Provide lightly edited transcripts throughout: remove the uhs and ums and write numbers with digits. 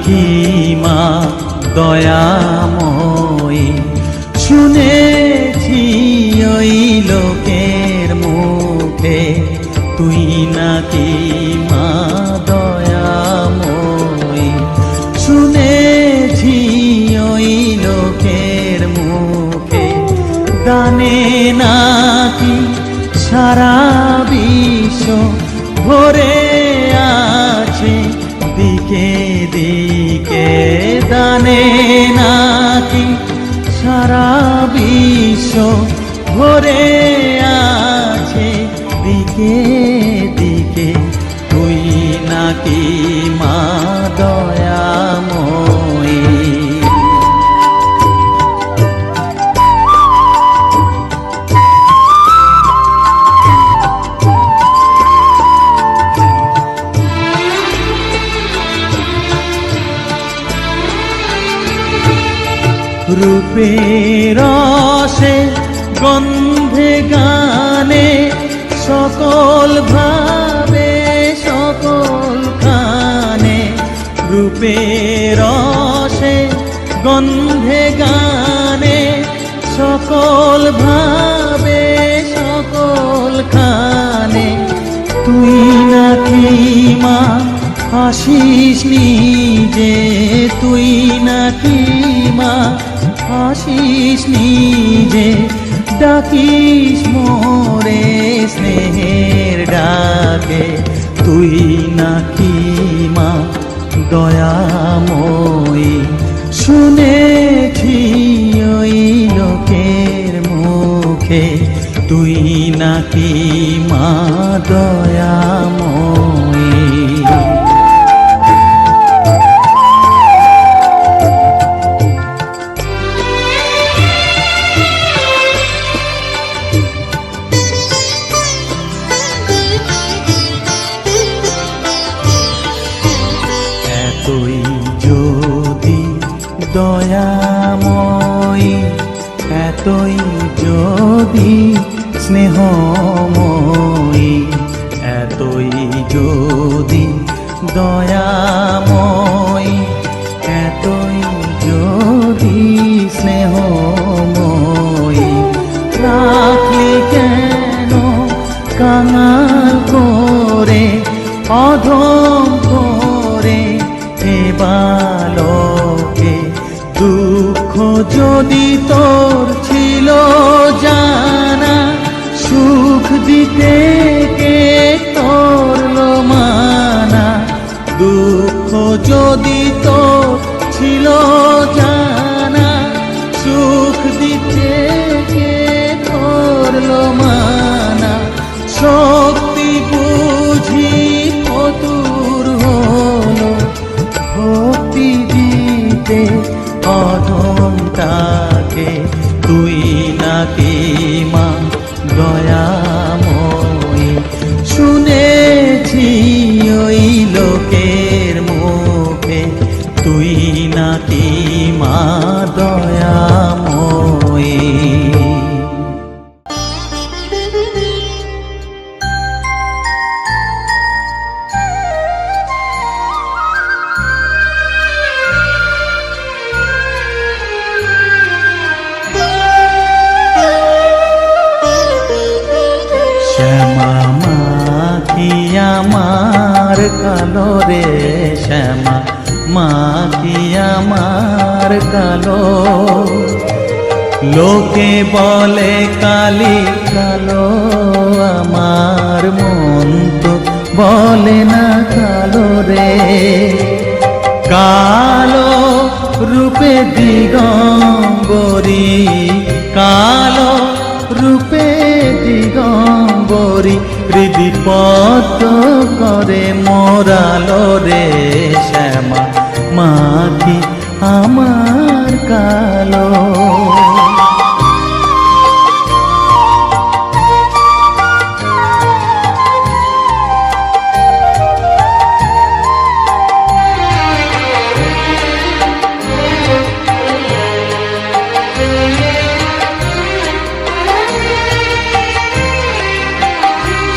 নাকি মা দয়াময়ী, শুনেছি ওই লোকের মুখে তুই নাকি মা দয়াময়ী, শুনেছি ওই লোকের মুখে গানে নাকি সারা বিশ্ব ভরে আছে দিকে দিকে, দানে নাকি সারা বিশ্ব ভরে আছে দিকে দিকে, তুই নাকি মা দয়াময়ী। রূপের রসে গন্ধে গানে সকল ভাবে সকল খানে, রূপের রসে গন্ধে গানে সকল ভাবে সকল খানে, তুই নাকি মা আসিস নিজে, তুই নাকি মা আসিস নিজে, ডাকিস মোরে স্নেহের ডাকে, তুই নাকি মা দয়াময়ী, শুনেছি ওই লোকের মুখে তুই নাকি মা দয়াময়ী। এতই যদি দয়াময়ী, এতই যদি স্নেহময়ী, এতই যদি দয়াময়ী, এতই যদি স্নেহময়ী, রাখলি কেন কাঙাল করে অধম করে এ বালকে, দুঃখ যদি তোর ছিল জানা, সুখ দিতে কে করলো মানা, দুঃখ যদি তোর ছিল জানা, সুখ দিতে কে করলো মানা, শক্তি বুঝি ফতুর হলো ভক্তি দিতে অধমটাকে, তুই নাকি মা দয়াময়ী, শুনেছি ওই লোকের মুখে তুই নাকি মা দয়াময়ী। শ্যামা মা কি আমার কালো রে, শ্যামা মা কি আমার কালো, লোকে বলে কালি কালো, আমার মন তো বলে না কালো রে, কালো রূপে দিগম্বরী, কালো রূপে দিগম্বরী, হৃদিপদ্ম করে মোরালো রে, শ্যামা মা কি আমার কালো।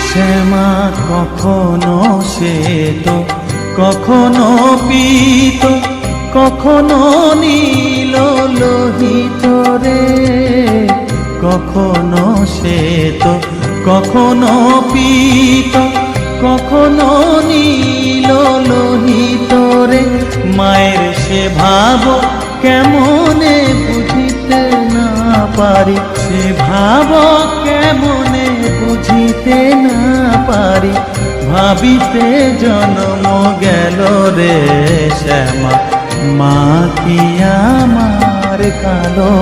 শ্যামা কখনো শ্বেত কখনো পীত, কখনো নীল লোহিত রে, কখনো শ্বেত, কখনো পীত, কখনো নীল লোহিত রে। মায়ের সে ভাব কেমনে বুঝিতে না পারি, সে ভাব কেমনে বুঝিতে না পারি। ভাবিতে জন্ম গেল রে শ্যামা, মা কি আমার কালো।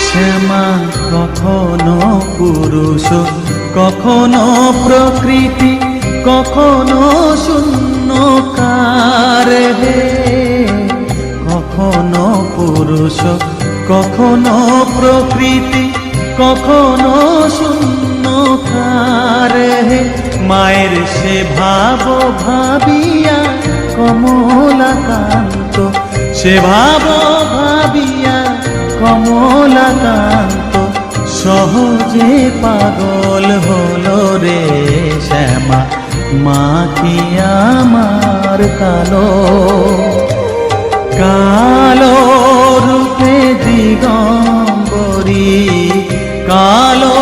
শ্যামা কখনো পুরুষ, কখনো প্রকৃতি, কখনো শূন্যকার হে। কখনো পুরুষ, কখনো প্রকৃতি, কখনো শূন্যকার হে। মায়ের সে ভাব ভাবিয়া কমলাকান্ত, সে ভাব ভাবিয়া কমলাকান্ত সহজে পাগল হলো রে শ্যামা, মা কি আমার কালো। কালো রূপে দিগম্বরী, কালো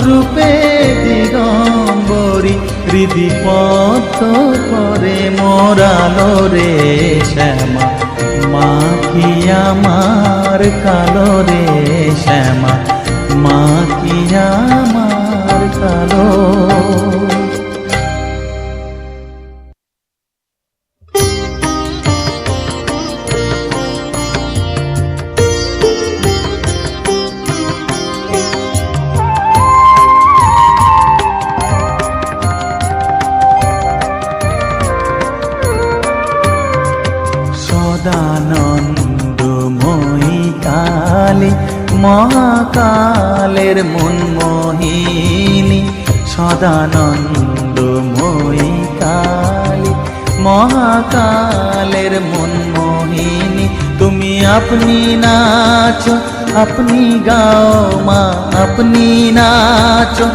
রূপে দিগম্বরী, হৃদি পদ্ম করে মোরালো রে শ্যামা, মা কি আমার কালো রে শ্যামা, মা কি আমার কালো। সদানন্দময়ী কালী, মহাকালের মনমোহিনী। সদানন্দময়ী কালী, মহাকালের মনমোহিনী। তুমি আপনি নাচো, আপনি গাও মা, আপনি নাচো,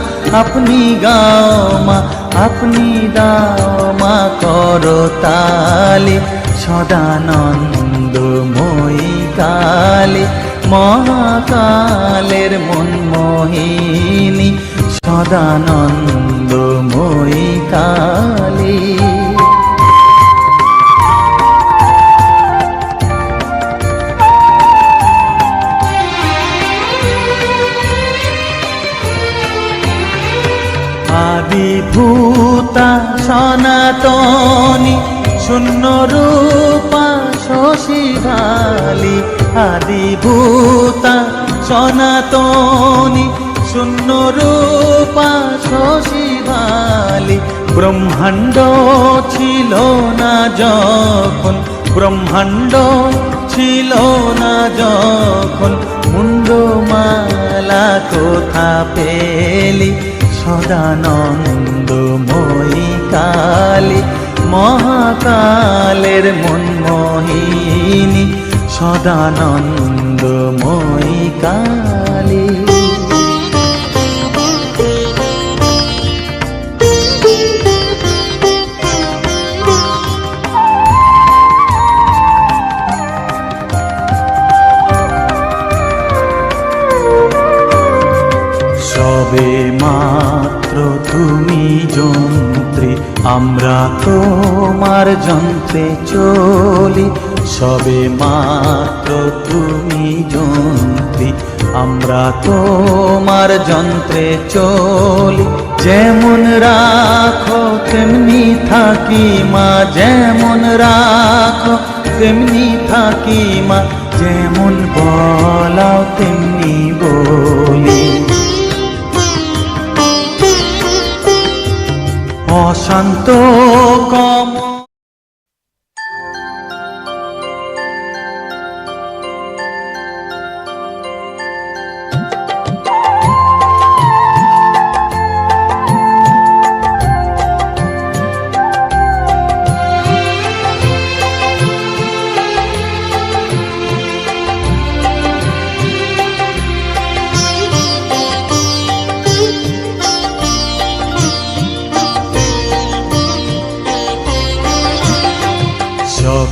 আপনি গাও মা, আপনি দাও মা করতালি। সদানন্দময়ী কালী, মহাকালের মনমোহিনী। সদানন্দময়ী কালী। আদিভূতা সনাতনী, শূন্য রূপা শশীভালি। আদিভূতা সনাতনী, শূন্য রূপা শশীভালি। ব্রহ্মাণ্ড ছিল না যখন, ব্রহ্মাণ্ড ছিল না যখন, মুন্ডমালা কোথা পেলি। সদানন্দময়ী কালী, মহাকালের মনমোহিনী। সদানন্দময়ী কালী। সবে মাত্র তুমি যন্ত্রী, আমরা তোমার যন্ত্রে চলি। সবে মাত্র তুমি যন্ত্রী, আমরা তোমার যন্ত্রে চলি। যেমন রাখো তেমনি থাকি মা, যেমন রাখো তেমনি থাকি মা। যেমন বলাও তেমনি বলি। অশান্ত কম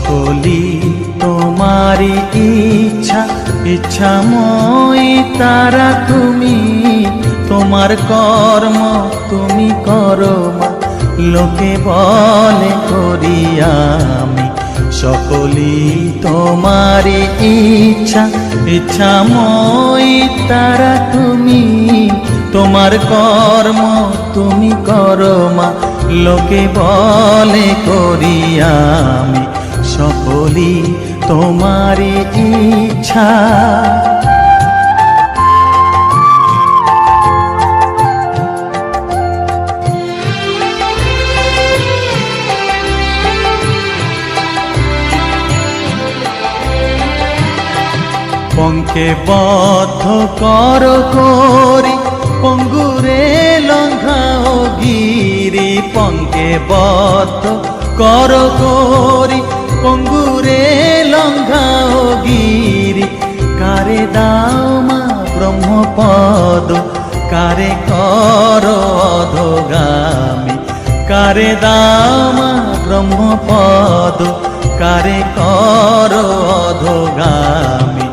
সকলি তোমারি ইচ্ছা, ইচ্ছাময়ী তারা তুমি। তোমার কর্ম তুমি করো মা, লোকে বলে করি আমি। সকলি তোমারি ইচ্ছা, ইচ্ছাময়ী তারা তুমি। তোমার কর্ম তুমি করো মা, লোকে বলে করি আমি। সকলি তোমারি ইচ্ছা। পঙ্কে বদ্ধ কর করি, পঙ্গুরে লঙ্ঘাও গিরি। পঙ্কে বদ্ধ কর করি, পঙ্গুরে লঙ্ঘাও গিরি। কারে দাও মা ব্রহ্মপদ, কারে কর অধোগামী। কারে দাও মা ব্রহ্মপদ, কারে কর অধোগামী।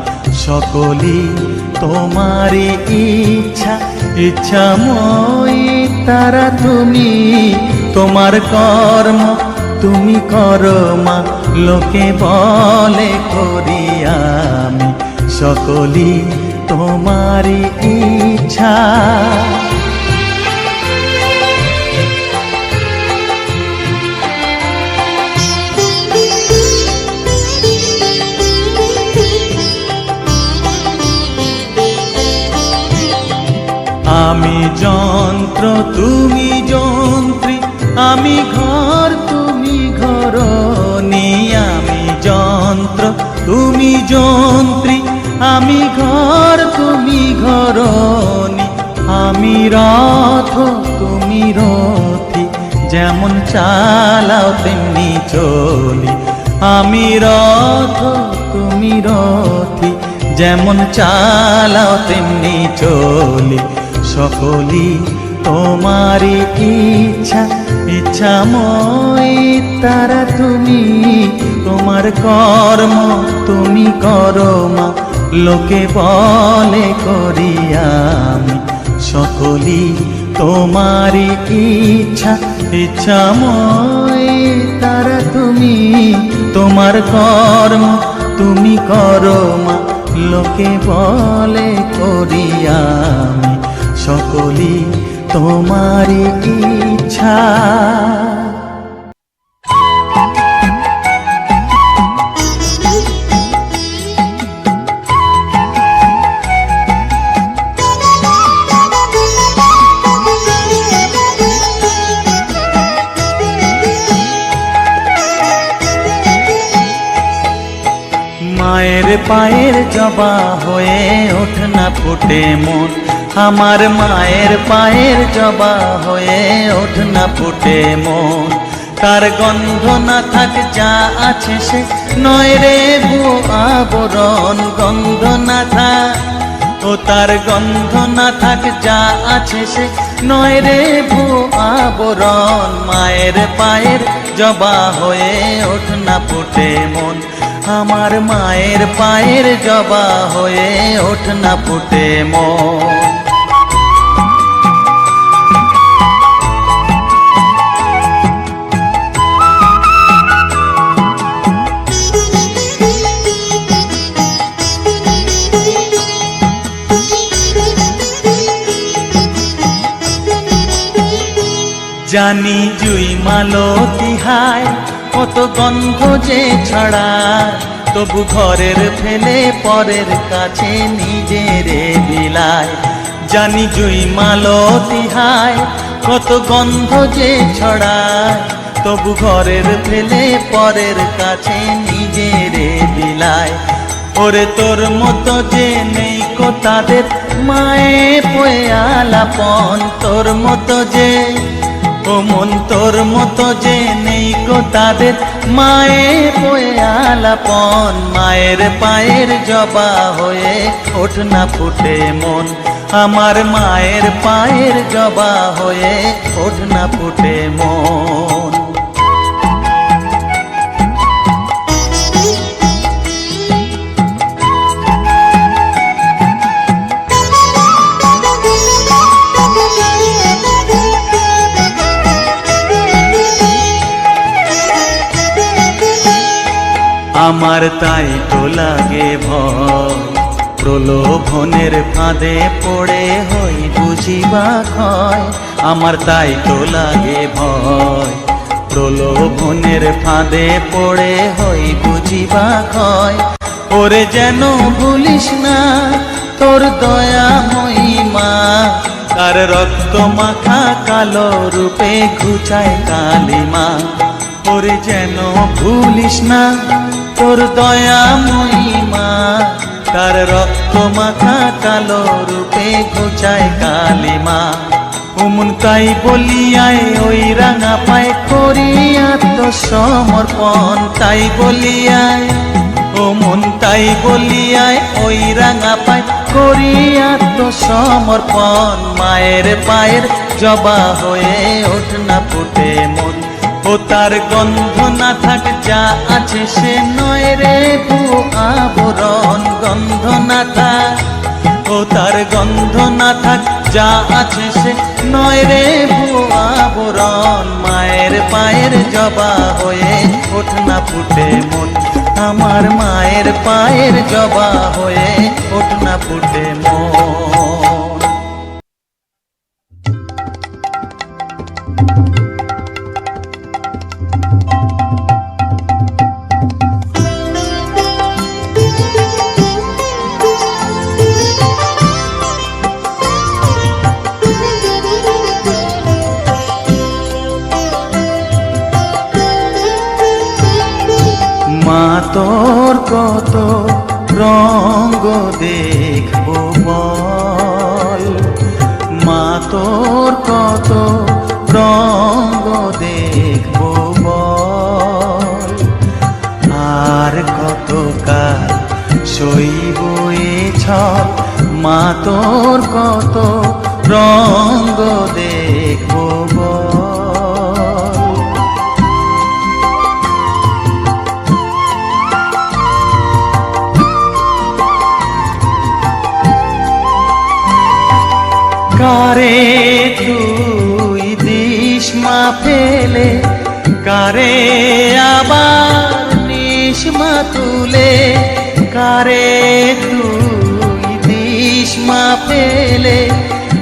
সকলি তোমারি ইচ্ছা, ইচ্ছাময়ী তারা তুমি। তোমার কর্ম তুমি করো মা, লোকে বলে করি আমি। সকলি তোমারি ইচ্ছা। আমি যন্ত্র তুমি যন্ত্রী, আমি ঘর তুমি ঘরণী। আমি যন্ত্র তুমি যন্ত্রী, আমি ঘর তুমি ঘরণী। আমি রথ তুমি রথী, যেমন চালাও তেমনি চলি। আমি রথ তুমি রথী, যেমন চালাও তেমনি চলি। সকলি তোমারি ইচ্ছা, ইচ্ছাময়ী তারা তুমি। তোমার কর্ম তুমি করো মা, লোকে বলে করি আমি। সকলি তোমারি ইচ্ছা, ইচ্ছাময়ী তারা তুমি। তোমার কর্ম তুমি করো মা, লোকে বলে করি আমি। সকলি তোমারি ইচ্ছা। মায়ের পায়ের জবা হয়ে ওঠ না ফুটে মন। আমার মায়ের পায়ের জবা হয়ে ওঠ না ফুটে মন। তার গন্ধ না থাক যা আছে সে নয় রে ভুয়ো আবরণ। গন্ধ না থাক, ও তার গন্ধ না থাক যা আছে সে নয় রে ভুয়ো আবরণ। মায়ের পায়ের জবা হয়ে ওঠ না ফুটে মন। আমার মায়ের পায়ের জবা হয়ে ওঠ না ফুটে মন। জানি জুই মালতী হায়, কত গন্ধ যে ছড়ায়। তবু ঘরের ফেলে পরের কাছে নিজেরে বিলায়। জানি জুই মালতী হায়, কত গন্ধ যে ছড়ায়। তবু ঘরের ফেলে পরের কাছে নিজেরে বিলায়। ওরে তোর মতো যে নেই কো তাদের মায়ে পয়ে আলাপন। তোর মতো যে, ও মন তোর মতো যে নেই গো তাদের মায়ে পয়ে আলাপন। মায়ের পায়ের জবা হয়ে ওঠ না ফুটে মন। আমার মায়ের পায়ের জবা হয়ে ওঠ না ফুটে মন। আমার তাই তো লাগে ভয়, প্রলোভনের ফাঁদে পড়ে হই বুঝিবা ক্ষয়। আমার তাই তো লাগে ভয়, প্রলোভনের ফাঁদে পড়ে হই বুঝিবা ক্ষয়। ওরে যেন ভুলিস না তোর দয়া মহিমা, তার রক্ত মাখা কালো রূপে ঘুচায় কালিমা। ওরে যেন ভুলিস না তোর দয়া মহিমা, তার রক্ত মাখা কালো রূপে ঘুচায় কালিমা। উমন তাই বলিয়ায় ওই রাঙা পায় করি আত্মসমর্পণ, তাই বলিয়ায় ও মন তাই বলিয়ায় ওই রাঙা পায় করি আত্মসমর্পণ। মায়ের পায়ের জবা হয়ে ওঠ না ফুটে মন, ও তার গন্ধ না থাক যা আছে সে নয় রে ভুয়ো আবরণ। গন্ধ না থাক, ও তার গন্ধ না থাক যা আছে সে নয় রে ভুয়ো আবরণ। মায়ের পায়ের জবা হয়ে ওঠ না ফুটে মন, আমার মায়ের পায়ের জবা হয়ে ওঠ না ফুটে মন। মা তোর কত রঙ্গ দেখবো বল, মা তোর কত রঙ্গ দেখবো বল। আর কত কাল সইব এ ছল, মা তোর কত রঙ্গ দেখবো বল। কারে তুই দিস মা ফেলে, কারে আবার নিস মা তুলে। কারে তুই দিস মা ফেলে,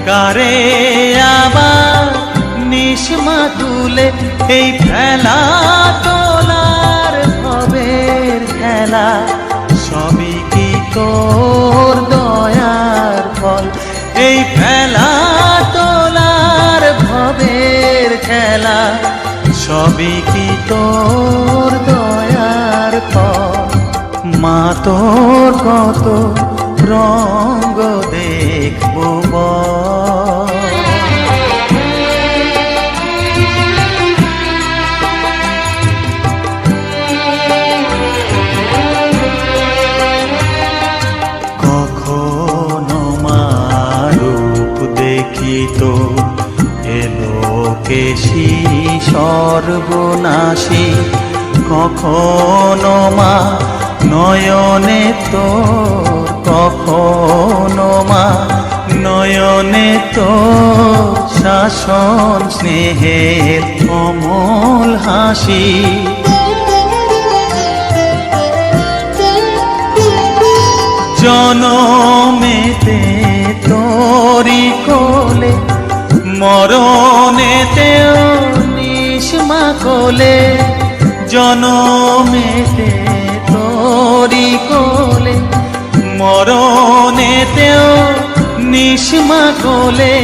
কারে আবার নিস মা তুলে। এই খেলা তোলার ভবের খেলা, সবই কি তোর দয়ার ফল। এই খেলা তোলার ভবের খেলা, সবই কি তোর দয়ার ফল। মা তোর কত রঙ্গ দেখবো বল। তো এলোকেশী সর্বনাশী, কখনো মা নয়নে তোর, কখনো মা নয়নে তোর শাসন স্নেহের অমল হাসি। জনমেতে তোরি কোলে, মরণেতেও নিস মা কোলে। জনমেতে তোরি কোলে, মরণেতেও নিস মা কোলে।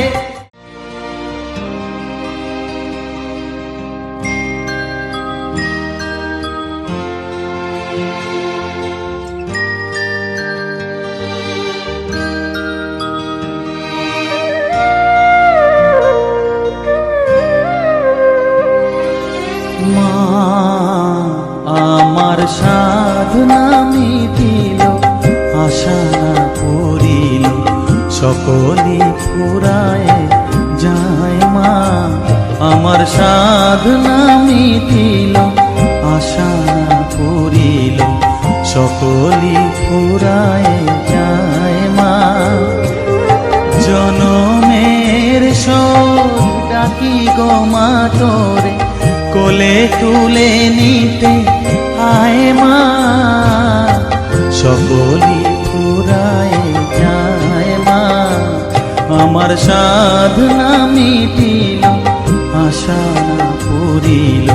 আমার সাধনা মিটিল, আশা না পড়িল, সকলই ফুরায় যায় মা। আমার সাধনা মিটিল, আশা না পড়িল, সকলই ফুরায় যায় মা। জনমের শোক ডাকি গো মা তোরে, কোলে তুলে নিতে আয় মা। সকলই ফুরায় যায় মা, আমার সাধনা মিটিল, আশা না পুরিল,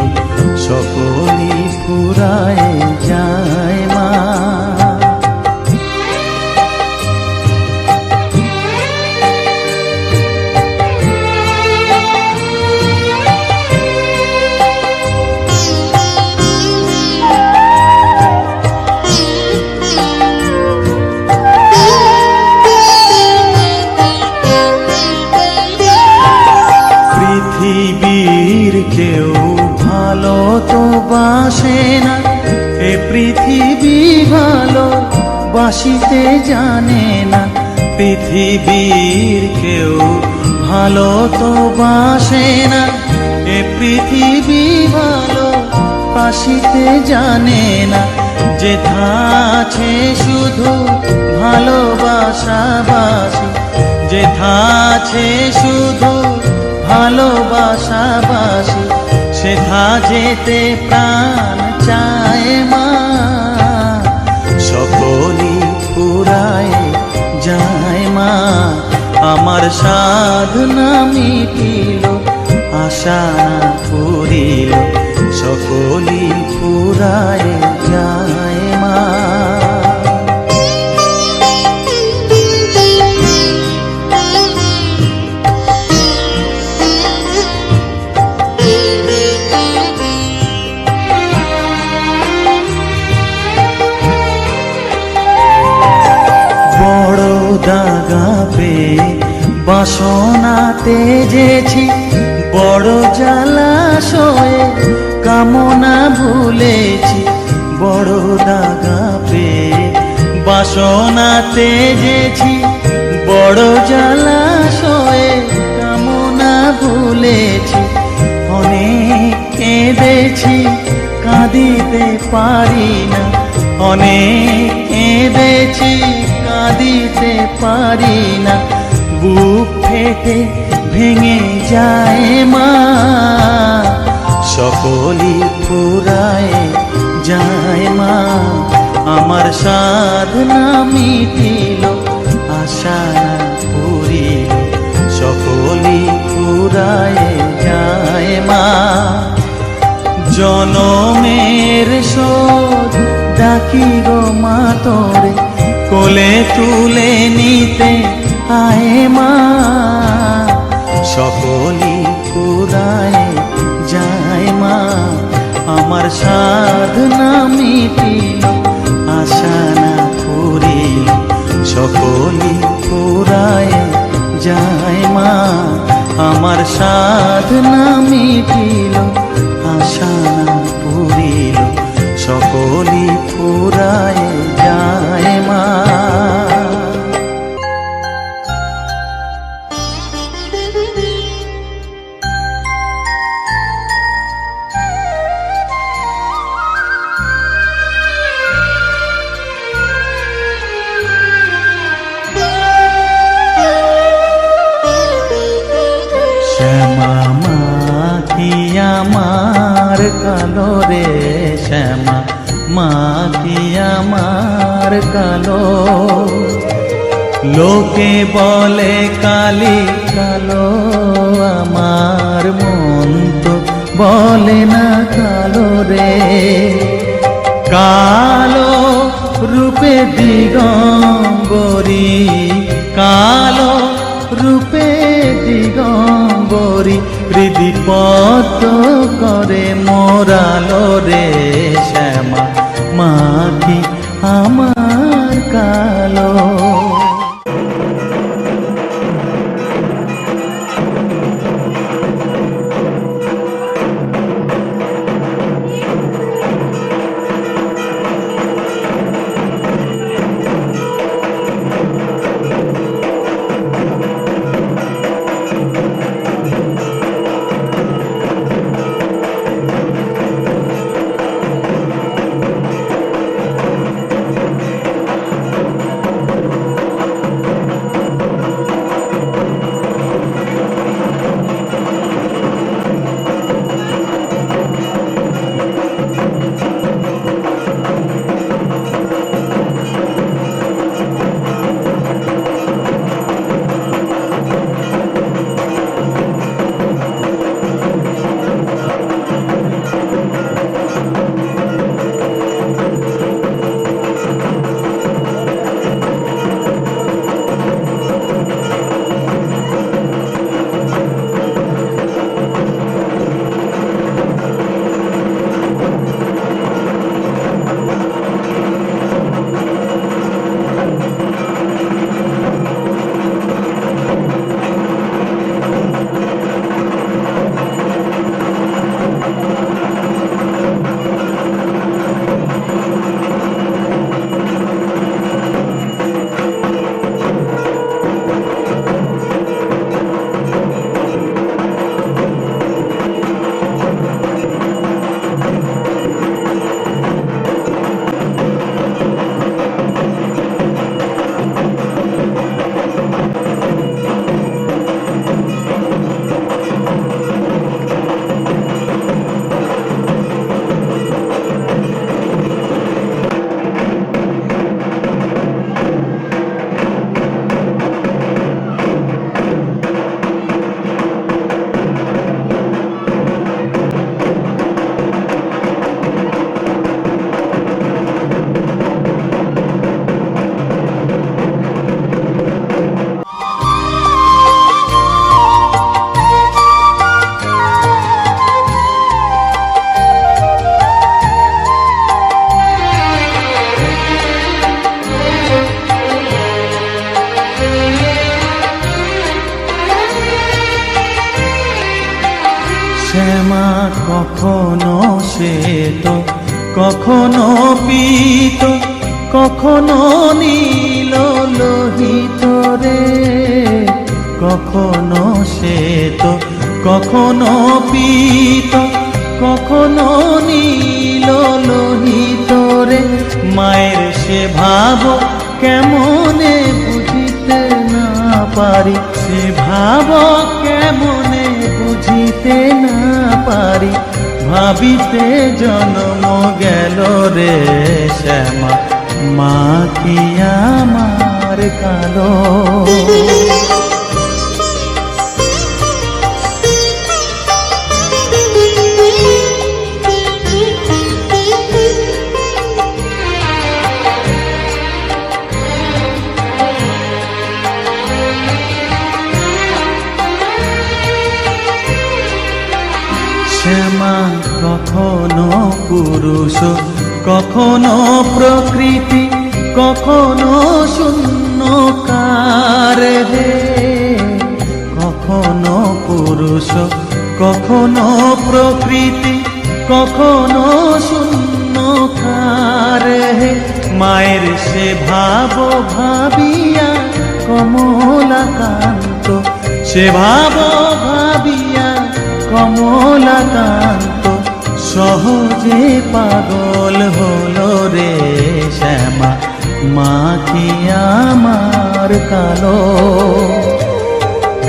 সকলই ফুরায় যায় মা। পৃথিবীর কেউ ভালো তো বাসে না, এ পৃথিবী ভালো বাসিতে জানে না। পৃথিবীর কেউ ভালো তো বাসে না, এ পৃথিবী ভালো বাসিতে জানে না। যেথা আছে শুধু ভালোবাসাবাসি, যেথা আছে শুধু ভালোবাসাবাসি, সেথা যেতে প্রাণ চায় মা। সকলই ফুরায় যায় মা, আমার সাধনা মিটিল, আশা না পুরিল, সকলই ফুরায় যায় মা। দাগা পেয়ে বাসনা তেজেছি, বড় জলাশয়ে কামনা ভুলেছি। বড় দাগা পেয়ে বাসনা তেজেছি, বড় জলাশয়ে কামনা ভুলেছি। অনেক কেঁদেছি কাঁদিতে পারি না, অনেক কেঁদেছি কাঁদিতে পারি না। বুক ফেটে ভেঙে যায় মা, সকলই ফুরায় যায় মা। আমার সাধনা মিটিল, আশা না পুরিল, সকলই ফুরায় যায় মা। জনমের শোধ ডাকি গো মা তোরে, কোলে তুলে নিতে আয় মা। সকলই ফুরায় যায় মা, আমার সাধনা মিটিল, আশা না পুরিল, সকলই ফুরায় যায় মা। আমার সাধনা মিটিল, আশা না পুরিল, সকলই ফুরায় যায় মা। শ্যামা মা কি আমার কালো রে, শ্যামা মা কি আমার কালো। লোকে বলে কালি কালো, আমার মন তো বলে না কালো রে। কালো রূপে দিগম্বরী, কালো রূপে দিগম্বরী, হৃদি পদ্ম করে মোরালো রে। শ্যামা মা কি আমার কালো। কখনো পীত কখনো নীল লোহিত রে, কখনো শ্বেত কখনো পীত কখনো নীল লোহিত রে। মায়ের সে ভাব কেমনে বুঝিতে না পারি, সে ভাব কেমনে বুঝিতে না পারি। ভাবিতে জন্ম গেল রে শ্যামা, মা কি আমার কালো। শ্যামা কখনো পুরুষ কখনো প্রকৃতি, কখনো শূন্যকার হে। কখনো পুরুষ কখনো প্রকৃতি, কখনো শূন্যকার হে। মায়ের সে ভাব ভাবিয়া কমলাকান্ত, সে ভাব ভাবিয়া কমলাকান্ত সহজে পাগল হলো রে শ্যামা, মা কি আমার কালো।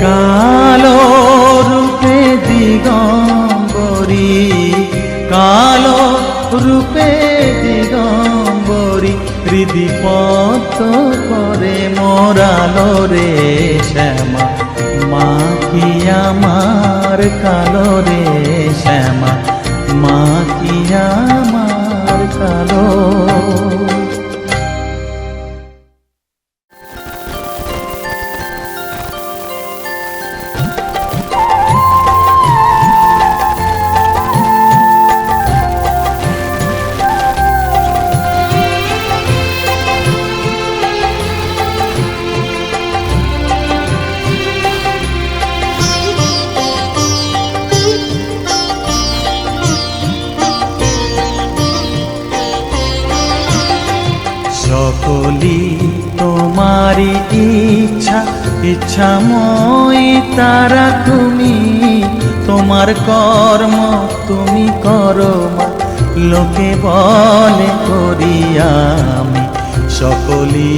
কালো রূপে দিগম্বরী, কালো রূপে দিগম্বরী, হৃদি পদ্ম করে মোরালো রে শ্যামা, মা কি আমার কালো রে শ্যামা, মা কি আমার কালো। সকলি তোমারি ইচ্ছা, ইচ্ছাময়ী তারা তুমি। তোমার কর্ম তুমি করো মা, লোকে বলে করি আমি। সকলি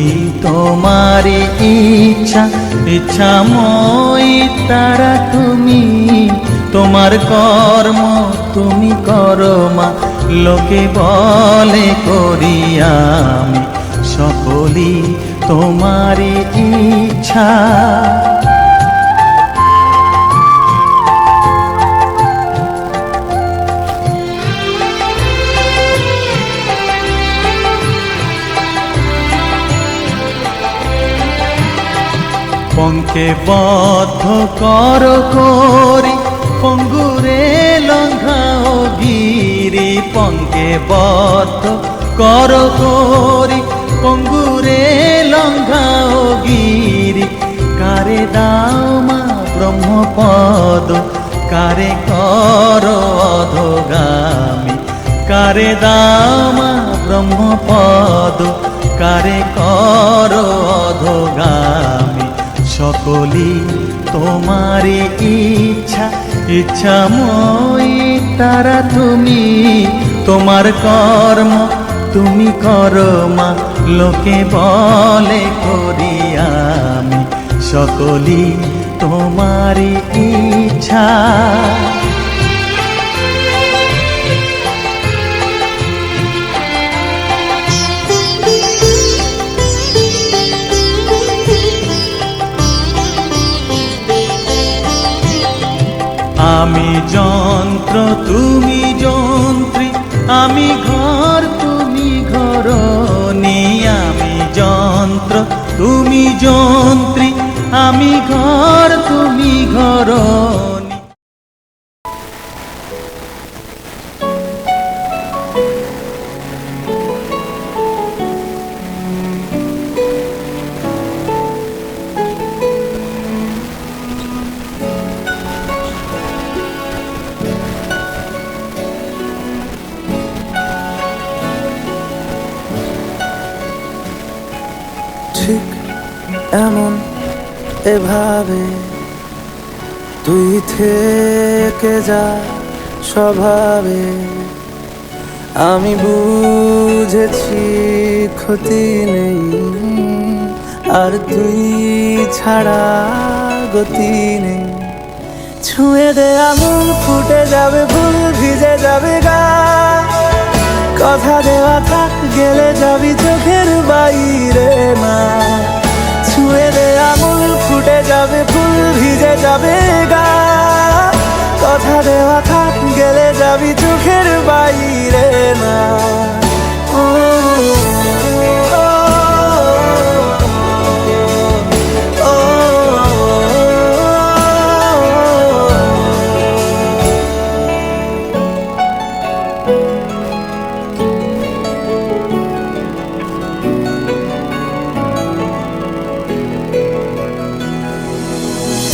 তোমারি ইচ্ছা, ইচ্ছাময়ী তারা তুমি। তোমার কর্ম তুমি করো মা, লোকে বলে করি আমি। সকলি তোমারি ইচ্ছা। পঙ্কে বদ্ধ কর করি, পঙ্গুরে লঙ্ঘাও গিরি। পঙ্কে বদ্ধ কর করি, পঙ্গুরে লঙ্ঘাও গিরি। কারে দাও মা ব্রহ্মপদ, কারে কর অধোগামী। কারে দাও মা ব্রহ্মপদ, কারে কর অধোগামী। সকলি তোমারি ইচ্ছা, ইচ্ছাময়ী তারা তুমি। তোমার কর্ম তুমি করো মা, লোকে বলে করি আমি। সকলি তোমারি ইচ্ছা। আমি যন্ত্র তুমি যন্ত্রী, আমি ঘর তুমি ঘরণী। আমি যন্ত্র তুমি যন্ত্রী, আমি ঘর তুমি ঘরণী। ঠিক এমন এভাবে তুই থেকে যা স্বভাবে। আমি বুঝেছি ক্ষতি নেই, আর তুই ছাড়া গতি নেই। ছুঁয়ে দে আঙুল, ফুটে যাবে ফুল, ভিজে যাবে গা। কথা দেওয়া থাক, গেলে যাবি চোখের বাইরে না। ছুঁয়ে দে আঙুল, ফুটে যাবে ফুল, ভিজে যাবে গা। কথা দেওয়া থাক, গেলে যাবি চোখের বাইরে না। ও, ও, ও, ও, ও।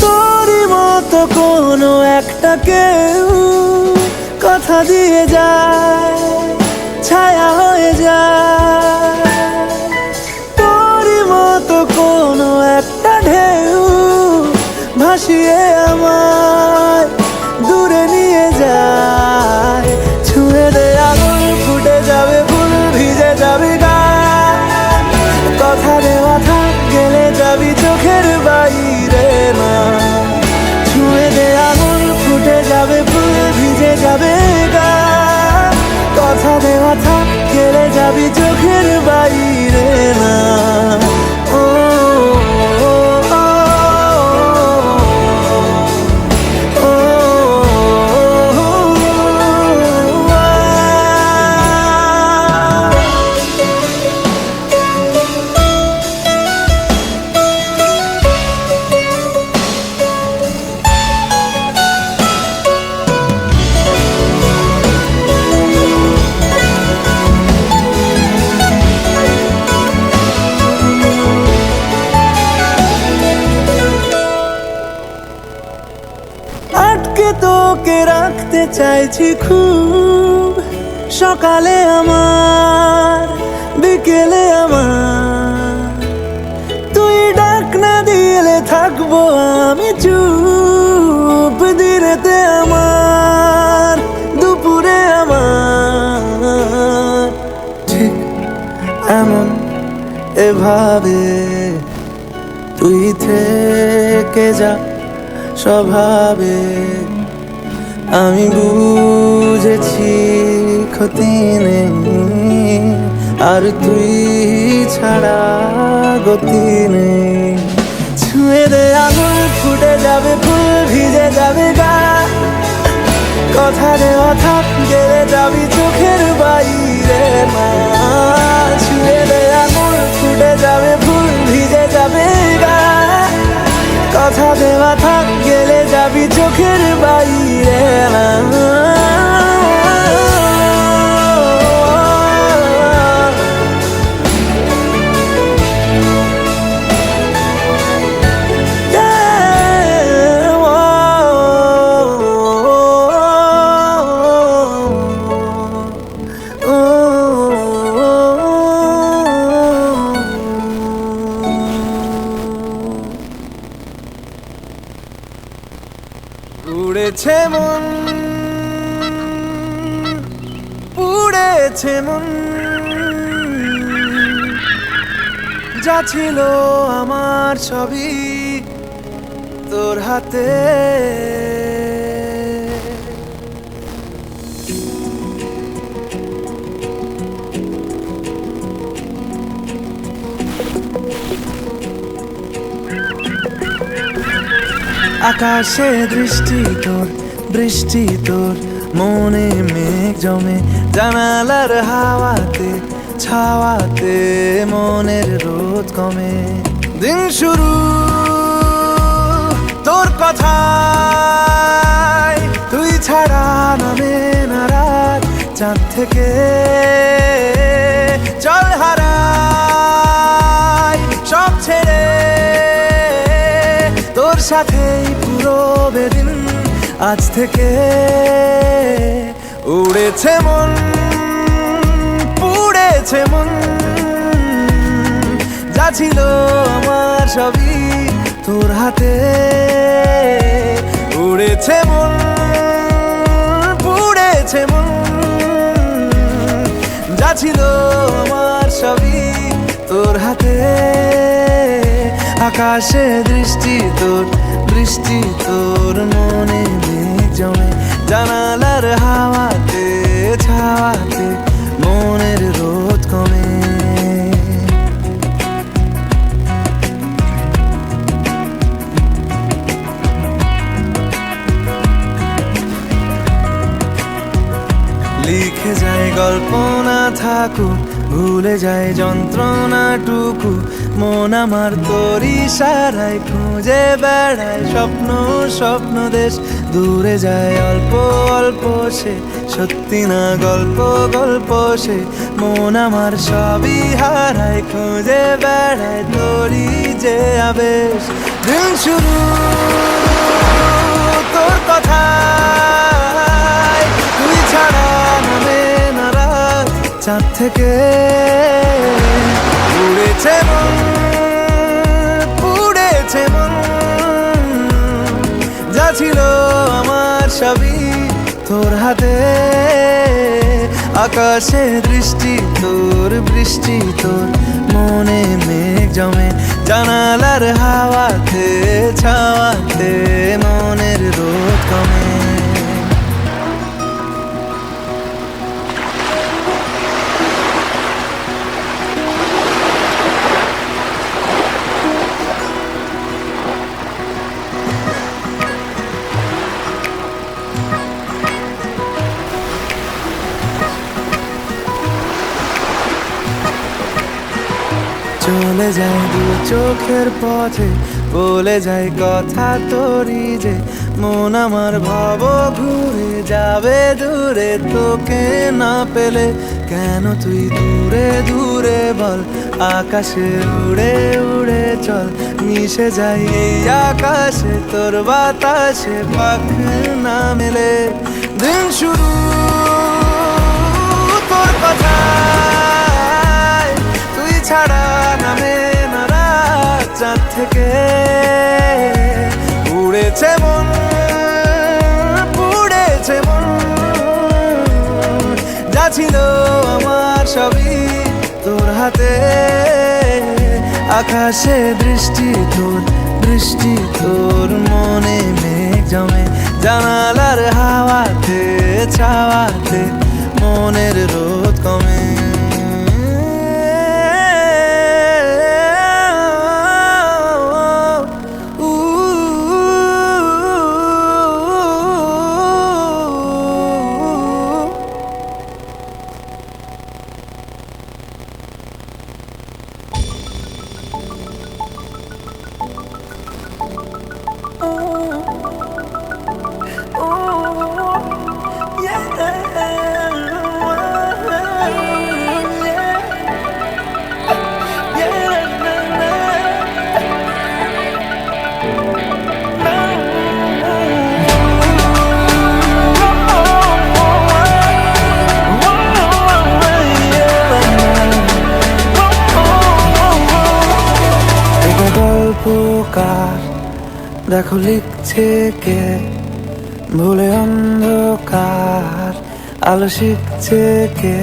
তোরই মতো কোনো একটা কেউ কথা দিয়ে যায়, ছায়া হয়ে যায়। তোরই মতো কোনো একটা ঢেউ ভাসিয়ে আমায় দূরে নিয়ে যায়। ছুঁয়ে দে আঙুল, ফুটে যাবে ফুল, ভিজে যাবে গা। কথা দেওয়া থাক, গেলে যাবি চোখের বাইরে না। ছুঁয়ে দে আঙুল, ফুটে যাবে ফুল, ভিজে যাবে গা। কথা দেওয়া থাক, গেলে যাবি চোখের বাইরে না। ও, ও, ও, ও, ও, ও। আটকে তোকে রাখতে চাইছি খুব, সকালে আমার, বিকেলে আমার। তুই ডাক না দিলে থাকবো আমি চুপ, দিনেতে আমার, দুপুরে আমার। ঠিক এমন এভাবে তুই থেকে যা স্বভাবে। আমি বুঝেছি ক্ষতি নেই, আর তুই ছাড়া গতি নেই। ছুঁয়ে দে আঙুল, ফুটে যাবে ফুল, ভিজে যাবে গা। কথা দেওয়া থাক, গেলে যাবি চোখের বাইরে না। ছুঁয়ে দে আঙুল, ফুটে যাবে ফুল, ভিজে যাবে গা। কথা দেওয়া থাক, গেলে যাবি চোখের বাইরে না। উড়েছে মন, উড়েছে মন, যা ছিল আমার সবই তোর হাতে। আকাশে দৃষ্টি তোর, বৃষ্টি তোর, মনে মেঘ জমে, জানালার হাওয়াতে, ছাওয়াতে মনের রোদ কমে। দিন শুরু তোর কথায়, তুই ছাড়া নামে না রাত। চাঁদ থেকে চল হারাই সব ছেড়ে, তোর সাথেই পুরো বেদিন। আজ থেকে উড়েছে মন, পুড়েছে মন, যা যা ছিল আমার সবই তোর হাতে, উড়েছে মন, পুড়েছে মন, যা ছিল আমার সবই তোর হাতে। আকাশে দৃষ্টি তোর, বৃষ্টি তোর, মনে মেঘ জমে জানালার হাওয়াতে, ছাওয়াতে মনের রোদ কমে। লিখে যায় গল্প না থাকুক, ভুলে যায় যন্ত্রণাটুকু, মন আমার তোর ইশারায় খুঁজে বেড়ায় স্বপ্ন, স্বপ্ন দেশ। দূরে যায় অল্প অল্প সে, সত্যি না গল্প, গল্প সে। মন আমার সবই হারায়, খুঁজে বেড়ায় তোরই যে আবেশ। দিন শুরু তোর কথায়, তুই ছাড়া নামে না রাত চাঁদ থেকে। উড়েছে মন, পুড়েছে মন, যা ছিল আমার সবই তোর হাতে। আকাশে দৃষ্টি তোর, বৃষ্টি তোর, মনে মেঘ জমে জানালার হাওয়াতে, ছাওয়াতে মনের রোদ কমে। চলে যায় দু চোখের পথে, বলে যায় কথা তোরই যে। মন আমার ভাব ঘুরে যাবে দূরে, তোকে না পেলে কেন তুই দূরে দূরে বল। আকাশে উড়ে উড়ে চল, মিশে যাই এই আকাশে তোর বাতাসে, পাখ না মেলে। দিন শুরু তোর কথায়, তুই ছাড়া নামে না রাত চাঁদ থেকে। উড়েছে মন, পুড়েছে মন, যা ছিল আমার সবই তোর হাতে। আকাশে দৃষ্টি তোর, বৃষ্টি তোর, মনে মেঘ জমে জানালার হাওয়াতে, ছাওয়াতে মনের রোদ কমে। দেখো লিখছে কে, ভুলে অন্ধকার আলো শিখছে কে।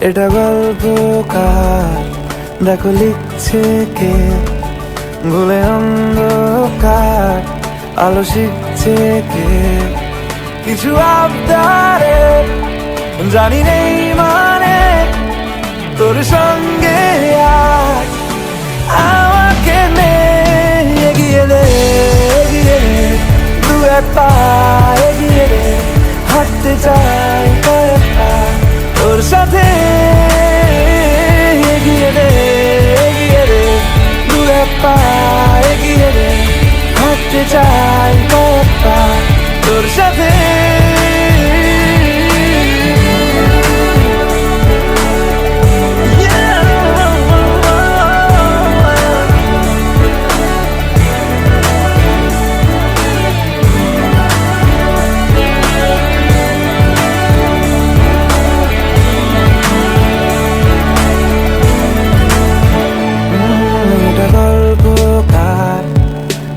এটা গল্পকার, দেখো লিখছে কে, ভুলে অন্ধকার আলো শিখছে কে। কিছু আবদারে জানি নেই মানে, তোর সঙ্গে আজ আমাকে নে। এগিয়ে দে, এগিয়ে দে, দু এক পা এগিয়ে দে, হাঁটতে চাই কয়েক পা তোর সাথে। এগিয়ে দে, এগিয়ে দে, দু এক পা এগিয়ে দে, হাঁটতে চাই কয়েক পা তোর সাথে।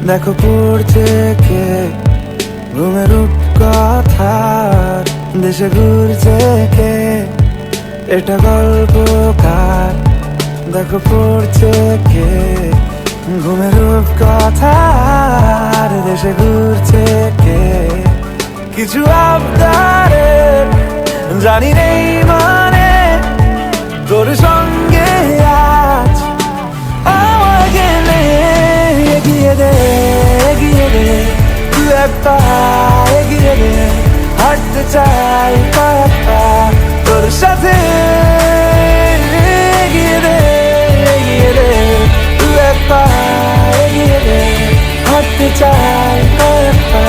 দেখো পড়ছে কে ঘুমের কথার, দেশে ঘুরছে কে এটা গল্পকার। দেখো পড়ছে কে ঘুমের কথার, দেশে ঘুরছে কে কিছু আবদারের জানি নেই মানে তোর সঙ্গে আজ আমাকে নে এগিয়ে দে এগিয়ে দে দু এক পা এগিয়ে দে হাঁটতে চাই কয়েক পা তোর সাথে এগিয়ে দে এগিয়ে দে দু এক পা এগিয়ে দে হাঁটতে চাই কয়েক পা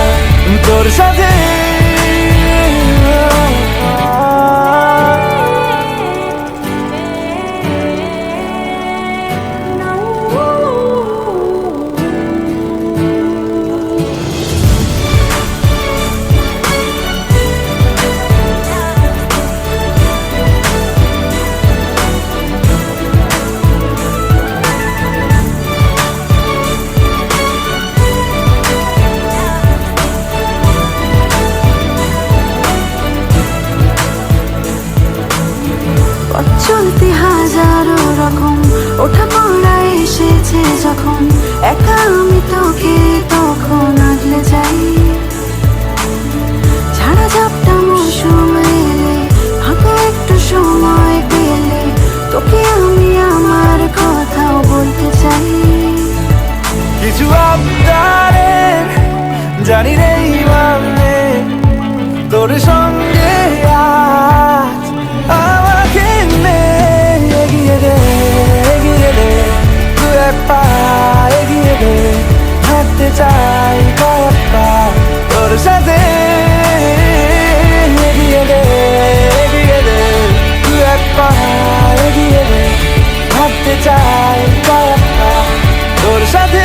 তোর সাথে। চলতে হাজারো রকম ওঠা পড়া এসেছে যখন, একা আমি তোকে তখন আগলে যাই। ঝাড়া ঝাপটা মৌসুম এলে ফাঁকা একটু সময় পেলে তোকে আমি আমার কথাও বলতে চাই। কিছু আবদারের জানি নেই মানে তোর সঙ্গে আজ আমাকে নে এগিয়ে দে এগিয়ে দে দু এক পা এগিয়ে দে হাঁটতে চাই কয়েক পা তোর সাথে এগিয়ে দে এগিয়ে দে দু এক পা এগিয়ে দে হাঁটতে চাই কয়েক পা তোর সাথে।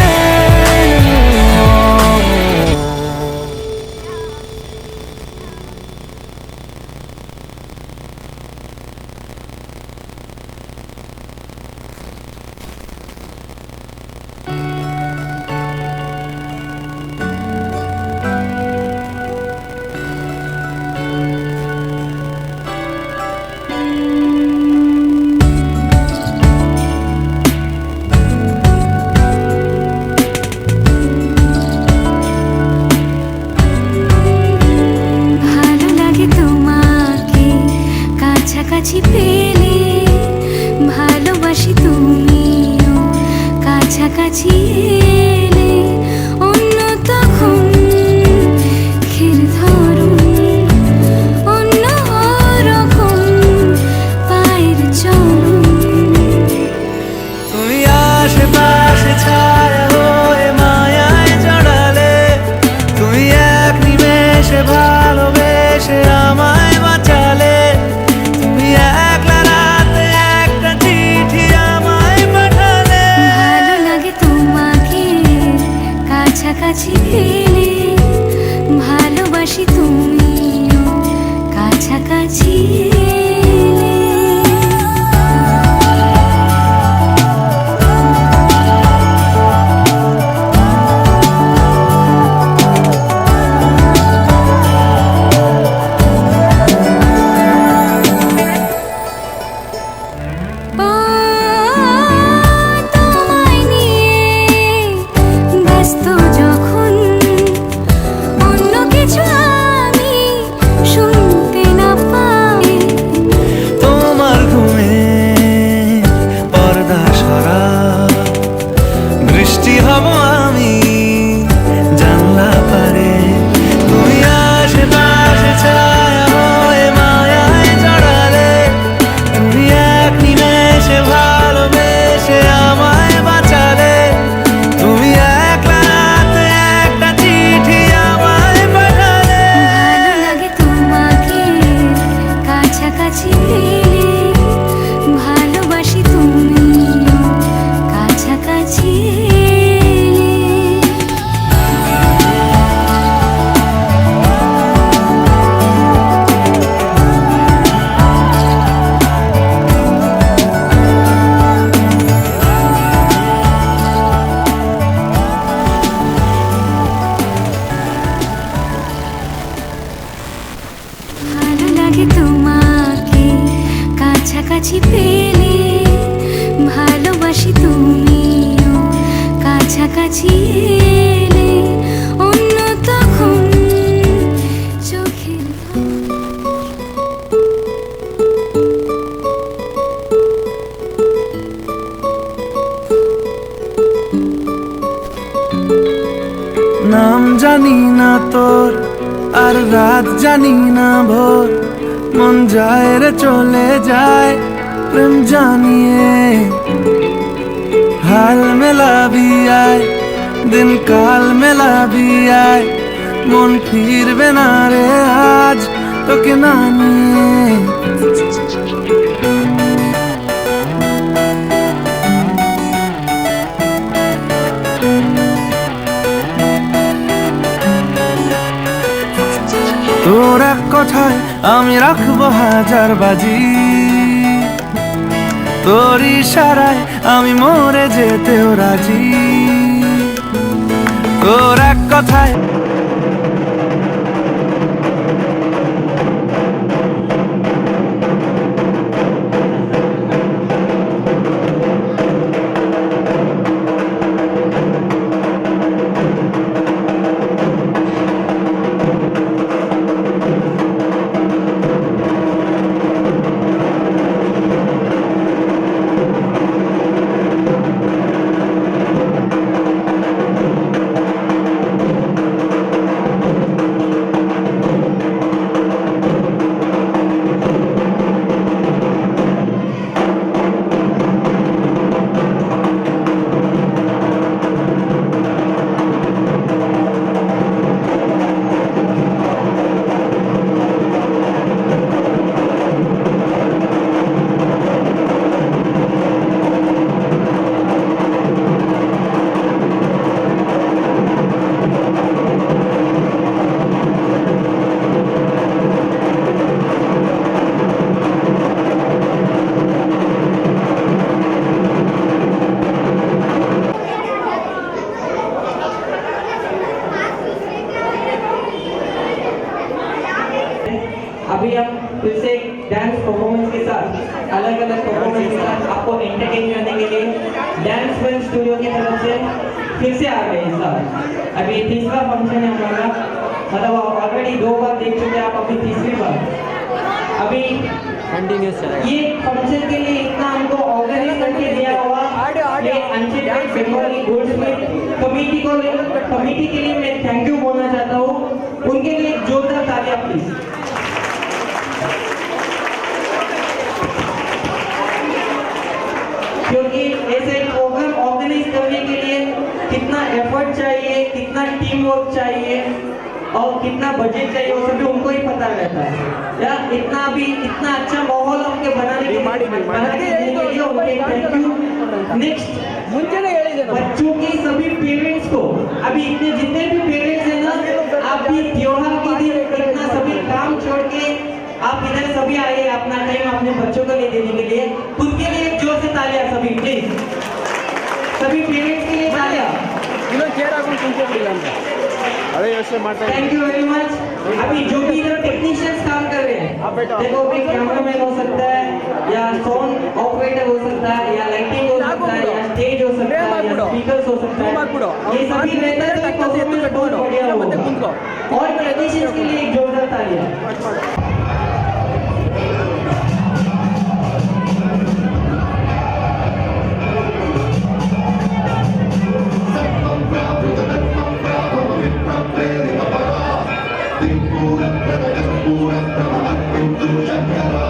কাছাকাছি পেলে ভালোবাসি তুমিও কাছাকাছি এলে অন্য তখন খের ধরুন অন্য রকম পায়ের চরণ। তুমি আশেপাশে ছায়া হয়ে মায়ায় জড়ালে, তুমি এক নিমেষে ভালোবেসে আমায় বাঁচালে। তুমি একলা রাতে একটা চিঠি আমায় পাঠালে। ভালো লাগে তোমাকে কাছাকাছি পেলে ভালোবাসি তুমিও কাছাকাছি এলে অন্য তখন চোখের নাম জানি না তোর আর রাত জানি না ভোর মন যায় রে চলে যায় প্রেম জানিয়ে হাল মেলাবি আয় দিন কাল মেলাবি আয় মন ফিরবে না রে আজ তোকে না নিয়ে তোর এক কথায় আমি রাখবো হাজার বাজি তোর ইশারায় আমি মরে যেতেও রাজি তোর এক কথায় अभी हम फिर से डांस परफॉर्मेंस के साथ अलग अलग परफॉर्मेंस के साथ आपको एंटरटेन करने के लिए डांस फिल्म स्टूडियो की तरफ से फिर से आ गए सर। अभी तीसरा फंक्शन है हमारा, मतलब ऑलरेडी 2 बार देख चुके हैं आप, अभी तीसरी बार। अभी ये फंक्शन के लिए इतना हमको ऑर्गेनाइज करके दिया हुआ ये अनचित बंगाली गोल्डस्मिथ कमेटी के लिए मैं थैंक यू बोलना चाहता हूँ। उनके लिए एक जोरदार तालियां प्लीज। क्योंकि ऐसे प्रोग्राम ऑर्गेनाइज करने के लिए कितना एफर्ट चाहिए, कितना टीम वर्क चाहिए और कितना बजट चाहिए वो सभी उनको ही पता रहता है। या इतना अच्छा माहौल हमके बनाने के लिए उनके थैंक यू। नेक्स्ट बच्चों के सभी पेरेंट्स को, अभी इतने जितने भी पेरेंट्स हैं ना, आप भी त्योहार के दिन इतना सभी काम छोड़ के आप इधर सभी आए अपना टाइम अपने बच्चों को ले देने के लिए, उनके लिए एक जोर से तालियां सभी प्लीज। सभी पेरेंट्स के लिए तालियां। Thank you very much. अभी जो भी इधर टेक्नीशियंस काम कर रहे हैं, देखो भी कैमरामैन हो सकता है या साउंड ऑपरेटर हो सकता है या लाइटिंग हो सकता है या स्टेज हो सकता है या स्पीकर्स हो सकता है, ये सभी रहता है तो परफॉर्मेंस बहुत बढ़िया होगा। और टेक्नीशियंस के लिए एक जोरदार तालियां। Shakara.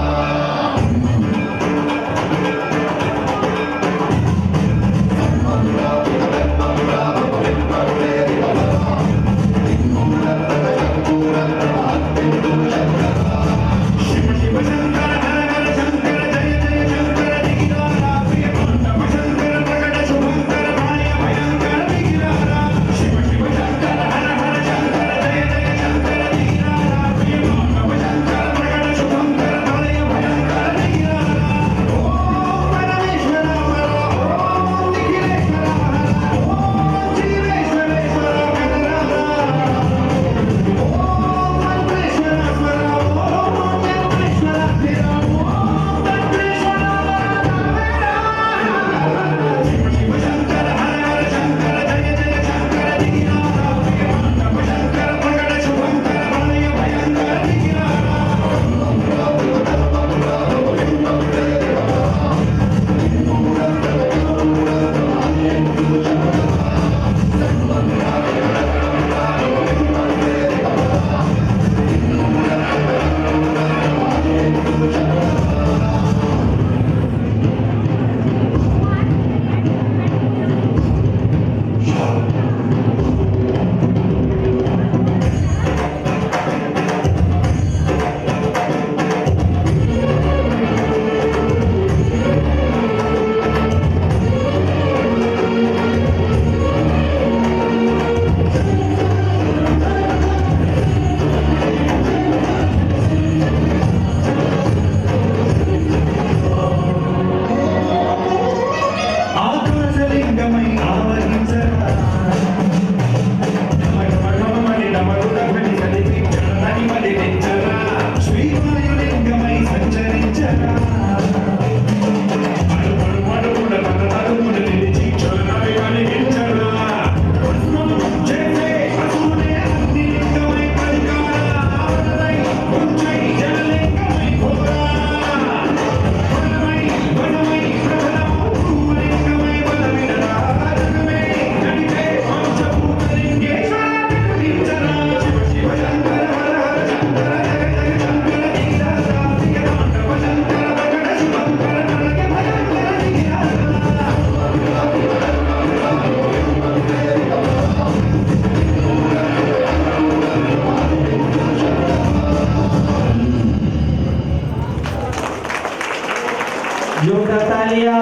जोरदार तालियां।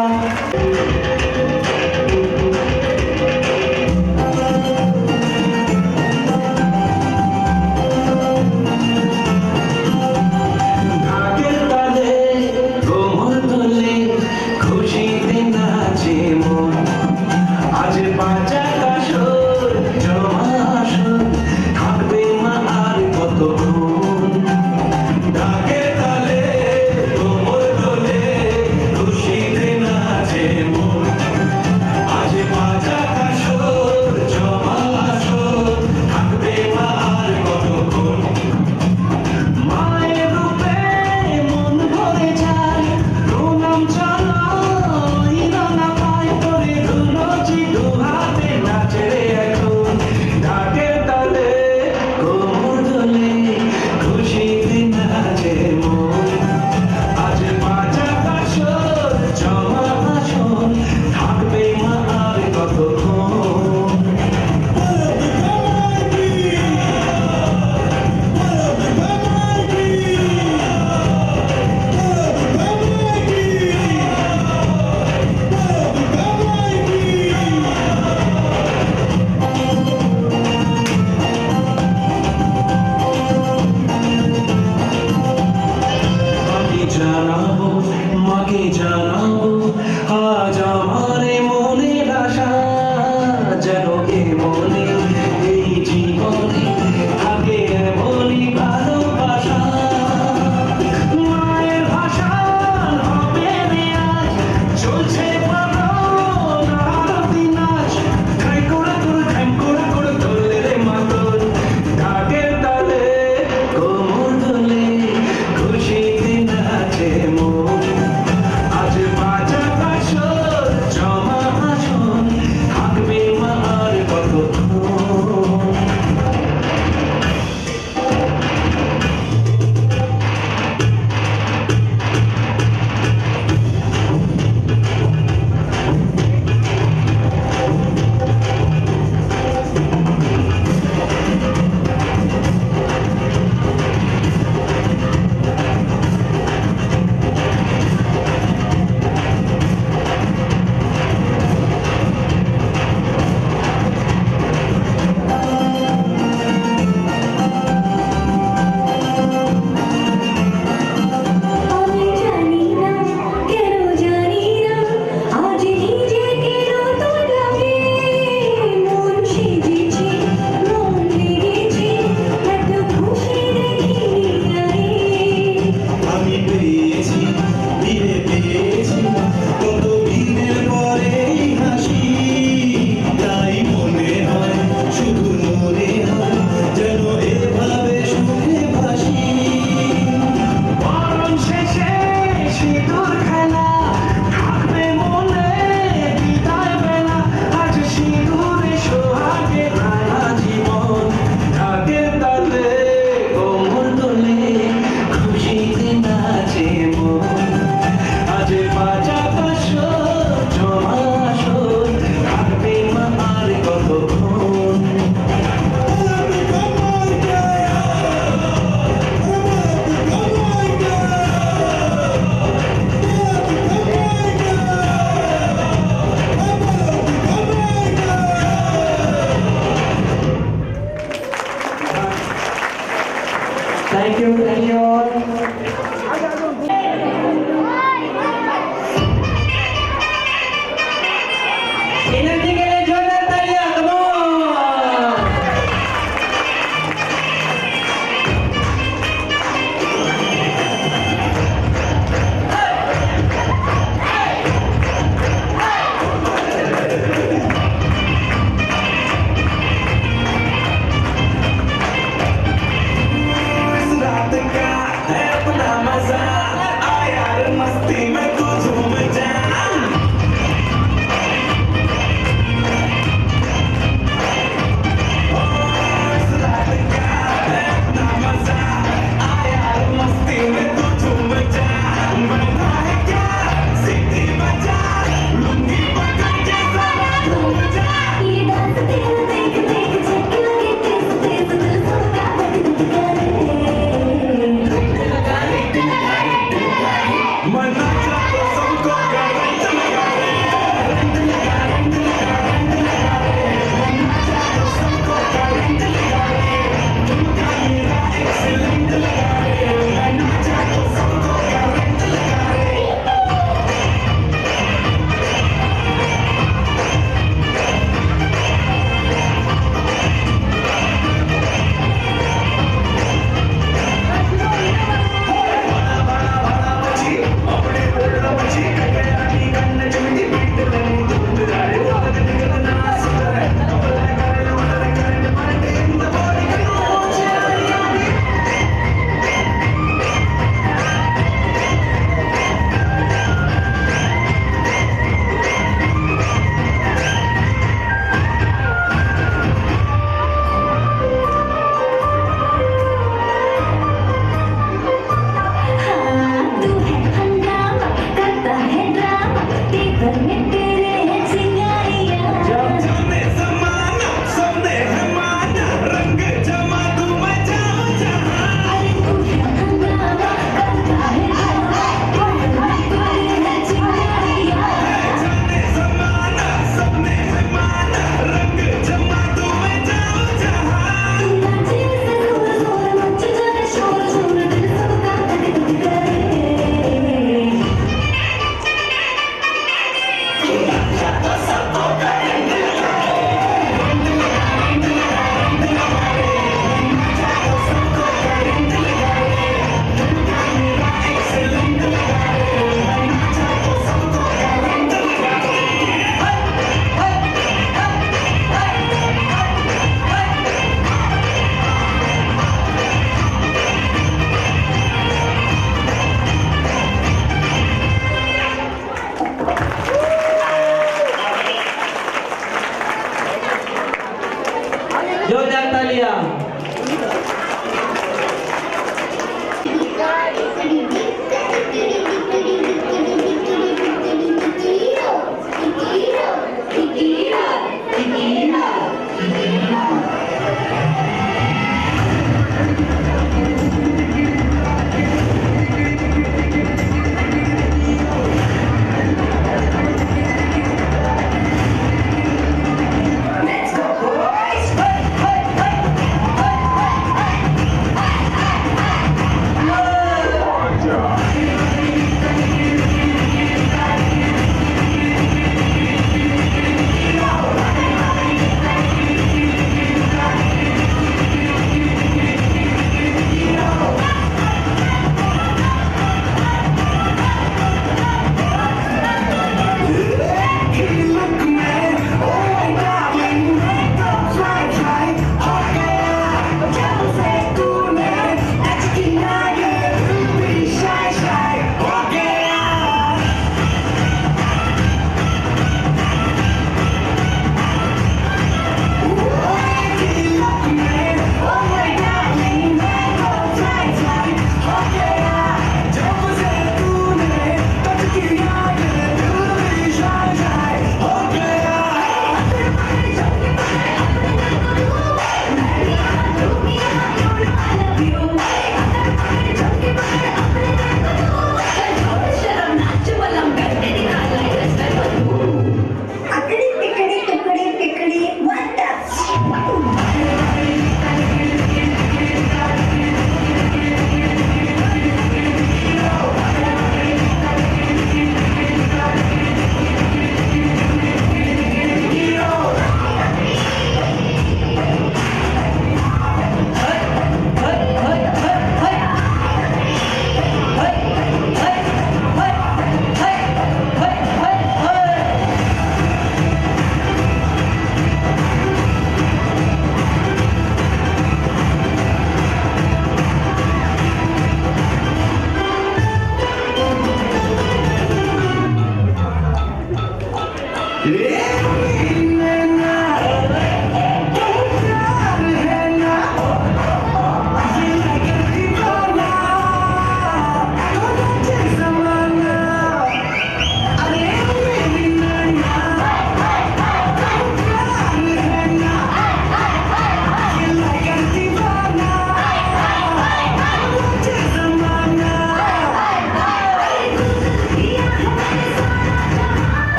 ঢাকের তালে কোমর তোলে খুশিতে নাচে মন, আজ বাঁচা কাশর জমা আসর থাকবে মা আর কতক্ষণ। ঢাকের তালে কোমর তোলে খুশিতে নাচে মন, আজ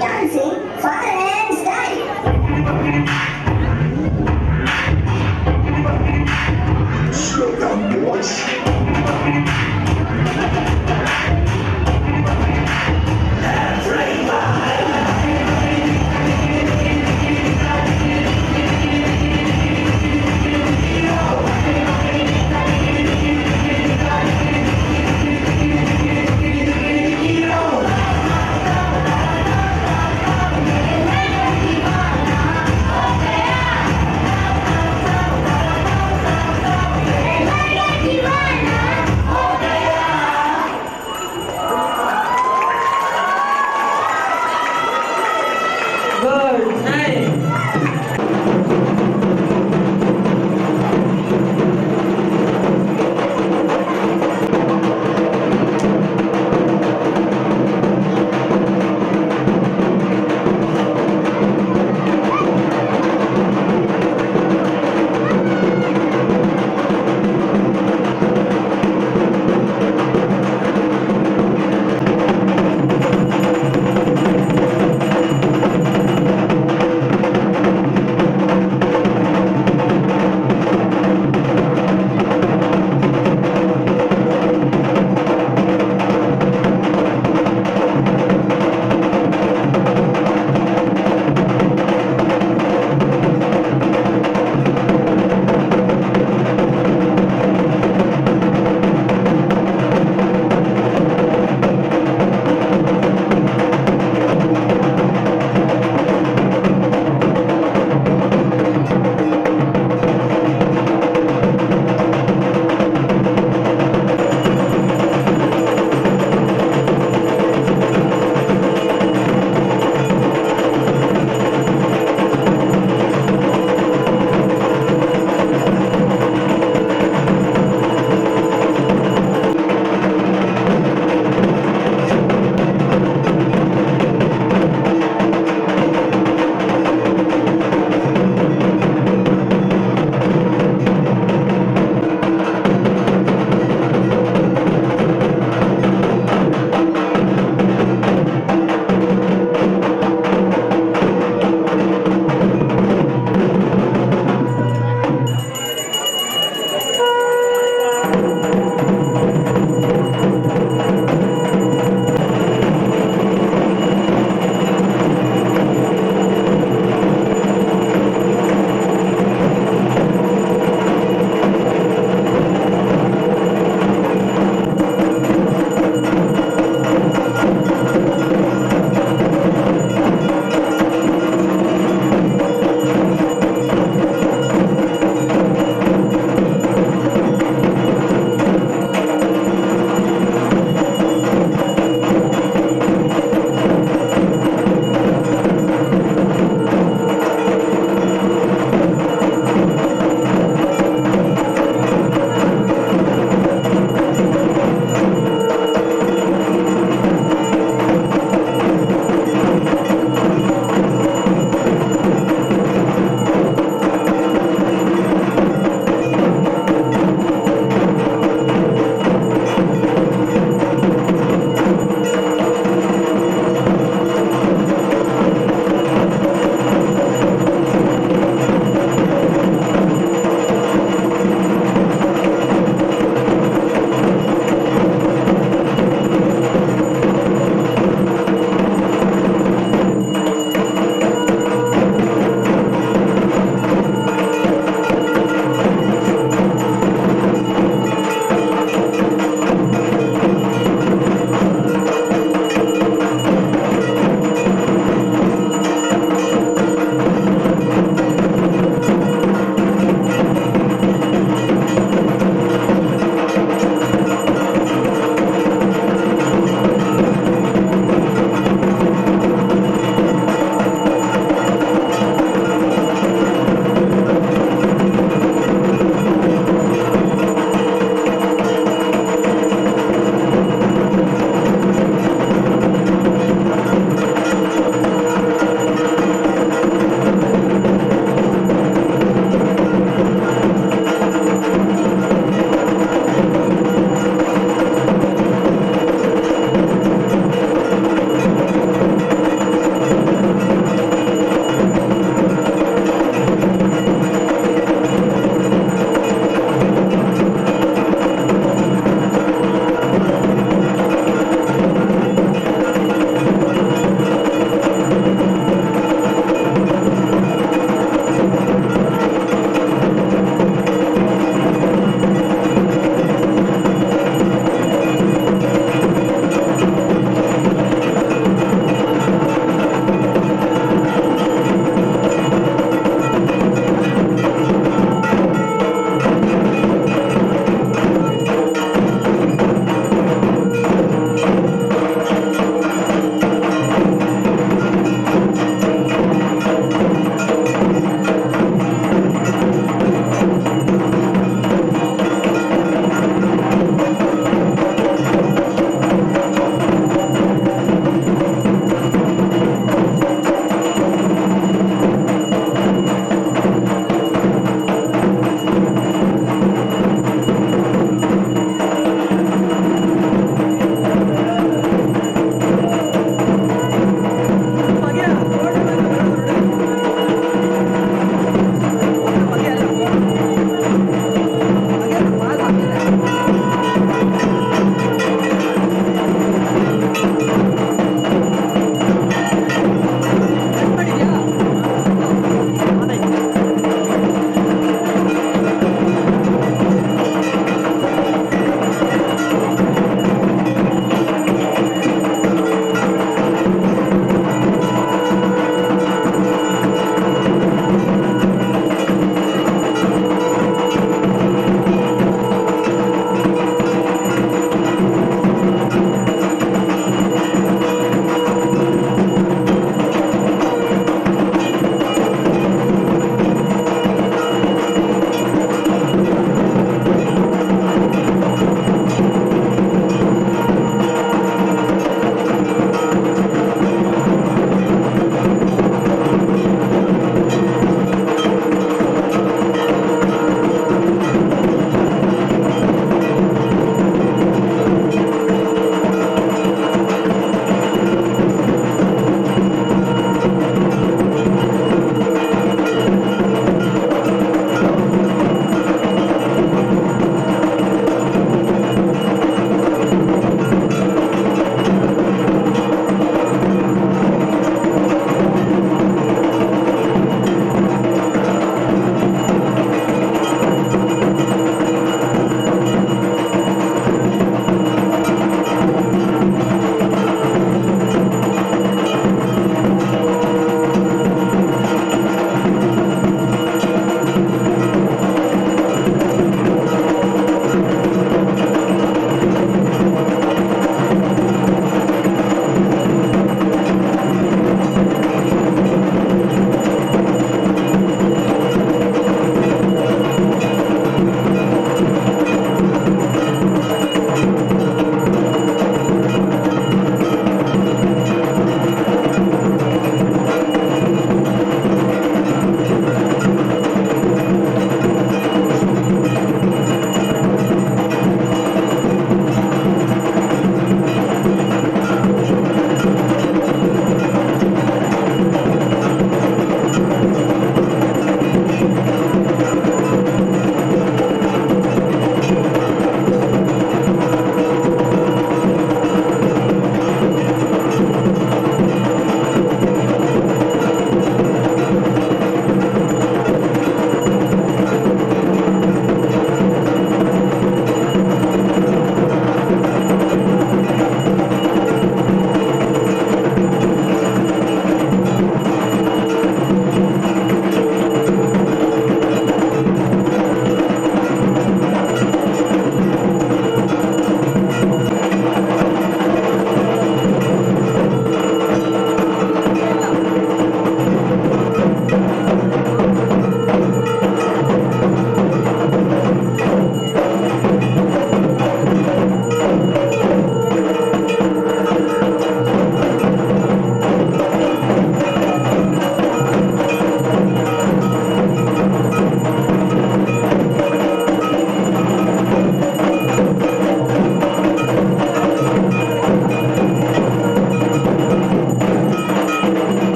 Dancing fire and style.